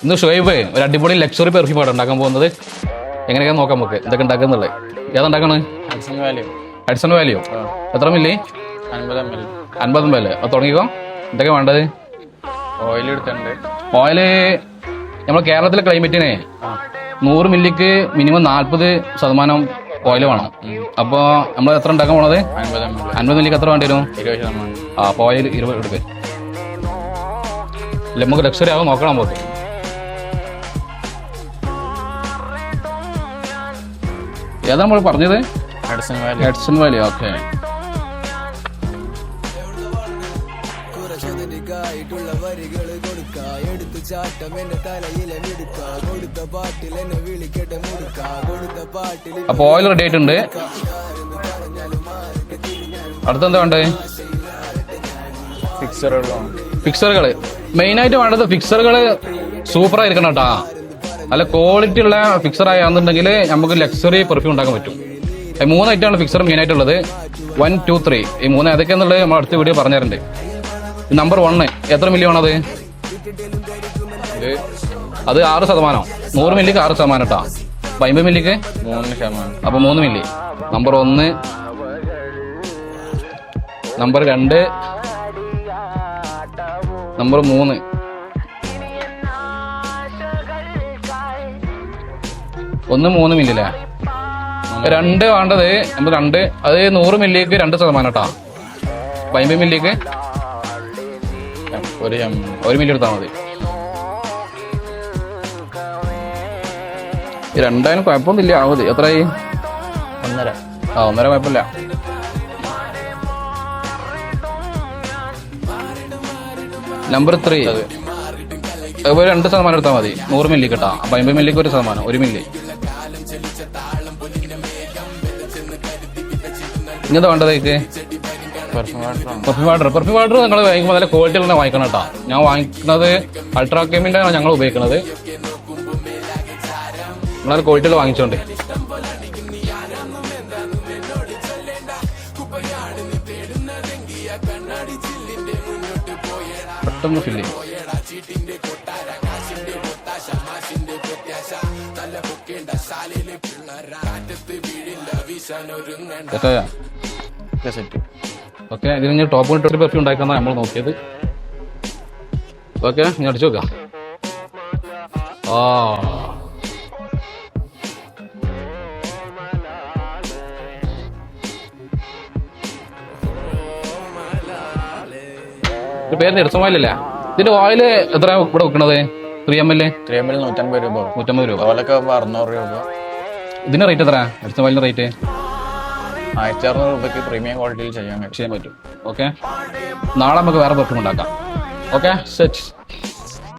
ഇന്ന് ഷുഹൈബ് ഒരു അടിപൊളി ലക്ഷറി പെർഫ്യൂം ആണ് ഉണ്ടാക്കാൻ പോകുന്നത്. എങ്ങനെയൊക്കെ നോക്കാം നമുക്ക് ഇതൊക്കെ ഉണ്ടാക്കുന്നുള്ളത്. ഏതാ ഉണ്ടാക്കണത്? Addison value. എത്ര മില്ലി? 50 ml. അത് തുടങ്ങിക്കോ. എന്തൊക്കെ വേണ്ടത്? ഓയിൽ എടുത്തിട്ടുണ്ട്. ഓയില് നമ്മുടെ കേരളത്തിലെ ക്ലൈമറ്റിനെ 100 മില്ലിക്ക് മിനിമം 40% ഓയിൽ വേണം. അപ്പോൾ നമ്മൾ എത്ര ഉണ്ടാക്കാൻ പോണത്? 50 മില്ലിക്ക് എത്ര വേണ്ടി വരും? 20%. അപ്പോൾ ഓയിൽ 20 എടുക്കുക. ഇല്ല, നമുക്ക് ലക്ഷറി ആവും നോക്കണം. നമുക്ക് ഏതാ നമ്മൾ പറഞ്ഞത്? Addison value. ഓക്കെ. അപ്പൊ ഓയിൽ റെഡി ആയിട്ടുണ്ട്. അടുത്തെന്താ വേണ്ടത്? ഫിക്സറുകൾ. മെയിനായിട്ട് വേണ്ടത് ഫിക്സറുകൾ സൂപ്പറായിരിക്കണം കേട്ടാ. നല്ല ക്വാളിറ്റി ഉള്ള ഫിക്സർ ആണെന്നുണ്ടെങ്കിൽ നമുക്ക് ലക്ഷറി പെർഫ്യൂം ഉണ്ടാക്കാൻ പറ്റും. 3 ഐറ്റമാണ് ഫിക്സർ മെയിനായിട്ടുള്ളത്. 1, 2, 3. ഈ 3 ഏതൊക്കെയാന്നുള്ളത് നമ്മൾ അടുത്ത വീഡിയോ പറഞ്ഞിട്ടുണ്ട്. നമ്പർ 1 എത്ര മില്ലി വേണത്? അത് 6%. 100 മില്ലിക്ക് 6% കേട്ടോ. 50 മില്ലിക്ക് 3%. അപ്പൊ 3 മില്ലി. Number 1, number 2, number 3. ഒന്ന് 3 മില്ലി അല്ലേ? 2 വേണ്ടത്. നമ്പർ 2 അത് 100 മില്ലിക്ക് 2% കേട്ടോ. 50 മില്ലിക്ക് 1 മില്ലി എടുത്താൽ മതി. രണ്ടായാലും കുഴപ്പമൊന്നുമില്ല. ആവത് എത്രയായി? 1.5. 1.5 കുഴപ്പമില്ല. നമ്പർ 3 അതുപോലെ 2% എടുത്താൽ മതി. 100 മില്ലി കേട്ടാ. 50 മില്ലിക്ക് 1%, 1 മില്ലി. ഇങ്ങനത്തെ വേണ്ടതേക്ക് പെർഫ്യൂം വാട്ടർ നിങ്ങൾ വാങ്ങിക്കുമ്പോൾ നല്ല ക്വാളിറ്റി ഉള്ള വാങ്ങിക്കണം കേട്ടോ. ഞാൻ വാങ്ങിക്കുന്നത് അൾട്രാകെമിന്റെ ആണ് ഞങ്ങൾ ഉപയോഗിക്കുന്നത്. നിങ്ങളത് ക്വാളിറ്റി ഉള്ള വാങ്ങിച്ചോണ്ട്. പെട്ടെന്ന് ഫില്ല് ചെയ്യും. ഓക്കെ, ഇതിന് ടോപ്പ് ഇട്ടൊരു പെർഫ്യൂം ഉണ്ടാക്കുന്ന നമ്മൾ നോക്കിയത്. ഓക്കെ, ഞാൻ അടിച്ചു നോക്കാം. പേര് അഡിസൺ. ഇതിന്റെ ഓയില് എത്ര ഇവിടെ വെക്കണത്? 3 ml 150 രൂപ. 150 രൂപ. ഓലൊക്കെ 600 രൂപ. ഇതിന്റെ റേറ്റ് എത്ര? അഡിസൺ ഓയിലിന്റെ റേറ്റ് 1600 രൂപയ്ക്ക് പ്രീമിയം ക്വാളിറ്റിയിൽ ചെയ്യാൻ പറ്റും. ഓക്കെ, നാളെ നമുക്ക് വേറെ പെർഫ്യൂം ഉണ്ടാക്കാം. Okay, set.